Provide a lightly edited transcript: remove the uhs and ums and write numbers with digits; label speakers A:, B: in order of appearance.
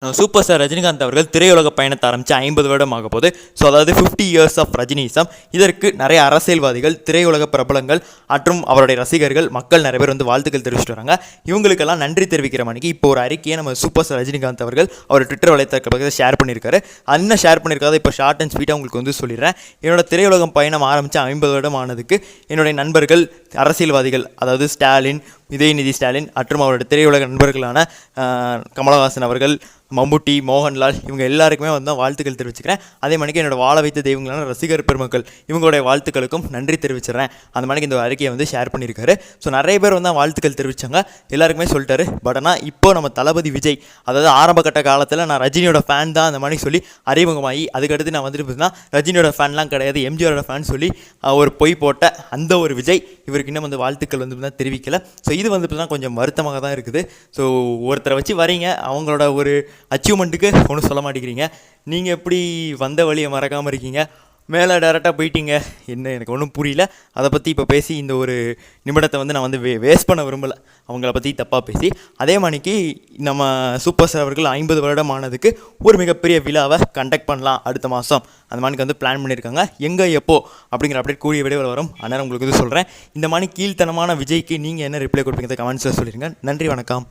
A: Super star Rajinikanth அவர்கள் திரையுலக பயணத்தை ஆரம்பித்து 50 வருடம் ஆக போது. ஸோ அதாவது 50 years ஆஃப் ரஜினிசம். இதற்கு நிறைய அரசியல்வாதிகள், திரையுலக பிரபலங்கள் மற்றும் அவருடைய ரசிகர்கள், மக்கள் நிறைய பேர் வந்து வாழ்த்துக்கள் தெரிவிச்சுட்டு வராங்க. இவங்களுக்கெல்லாம் நன்றி தெரிவிக்கிற மணிக்கு இப்போ ஒரு அறிக்கையை நம்ம சூப்பர் ஸ்டார் ரஜினிகாந்த் அவர்கள் அவர் ட்விட்டர் வலைத்தளத்தில் ஷேர் பண்ணியிருக்காரு. என்ன ஷேர் பண்ணியிருக்காத இப்போ ஷார்ட் அண்ட் ஸ்வீட்டாக உங்களுக்கு வந்து சொல்லிடுறேன். என்னோட திரையுலகம் பயணம் ஆரம்பித்து 50 வருடம் ஆனதுக்கு என்னுடைய நண்பர்கள், அரசியல்வாதிகள், அதாவது ஸ்டாலின், உதயநிதி ஸ்டாலின் மற்றும் அவருடைய திரையுலக நண்பர்களான கமலஹாசன் அவர்கள், மம்முட்டி, மோகன்லால், இவங்க எல்லாருக்குமே வந்து வாழ்த்துக்கள் தெரிவிச்சுக்கிறேன். அதே மணிக்கு என்னோட வாழ வைத்த தெய்வங்களான ரசிகர் பெருமக்கள் இவங்களுடைய வாழ்த்துக்களுக்கும் நன்றி தெரிவிச்சிடறேன். அந்த மணிக்கு இந்த அறிக்கையை வந்து ஷேர் பண்ணியிருக்காரு. ஸோ நிறைய பேர் வந்து வாழ்த்துக்கள் தெரிவித்தாங்க, எல்லாருக்குமே சொல்லிட்டாரு. பட் ஆனால் இப்போ நம்ம தளபதி விஜய், அதாவது ஆரம்ப கட்ட காலத்தில் நான் ரஜினியோட ஃபேன் தான் அந்த மாதிரி சொல்லி அறிமுகமாகி, அதுக்கடுத்து நான் வந்துட்டு பார்த்தீங்கன்னா ரஜினியோட ஃபேன்லாம் கிடையாது, எம்ஜிஆரோட ஃபேன் சொல்லி ஒரு பொய் போட்ட அந்த ஒரு விஜய் இவருக்கு இன்னும் வந்து வாழ்த்துக்கள் வந்து தான் தெரிவிக்கலை. ஸோ இது வந்து பார்த்தீங்கன்னா கொஞ்சம் வருத்தமாக தான் இருக்குது. ஸோ ஒருத்தரை வச்சு வரீங்க, அவங்களோட ஒரு அச்சீவ்மெண்ட்டுக்கு ஒன்றும் சொல்ல மாட்டேங்கிறீங்க. நீங்கள் எப்படி வந்த வழியை மறக்காமல் இருக்கீங்க, மேலே டேரெக்டாக போயிட்டீங்க. என்ன எனக்கு ஒன்றும் புரியல. அதை பற்றி இப்போ பேசி இந்த ஒரு நிமிடத்தை வந்து நான் வந்து வேஸ்ட் பண்ண விரும்பலை, அவங்கள பற்றி தப்பாக பேசி. அதே மணிக்கு நம்ம சூப்பர் ஸ்டார் அவர்கள் 50 வருடம் ஆனதுக்கு ஒரு மிகப்பெரிய விழாவை கண்டக்ட் பண்ணலாம் அடுத்த மாதம். அந்த மணிக்கு வந்து பிளான் பண்ணியிருக்காங்க. எங்கே எப்போ அப்படிங்கிற அப்டேட் கூடிய விடைவில் வரும். அதனால் உங்களுக்கு வந்து சொல்கிறேன். இந்த மாதிரி கீழ்த்தனமான விஜய்க்கு நீங்கள் என்ன ரிப்ளை கொடுப்பீங்க கமெண்ட்ஸில் சொல்லிடுங்க. நன்றி, வணக்கம்.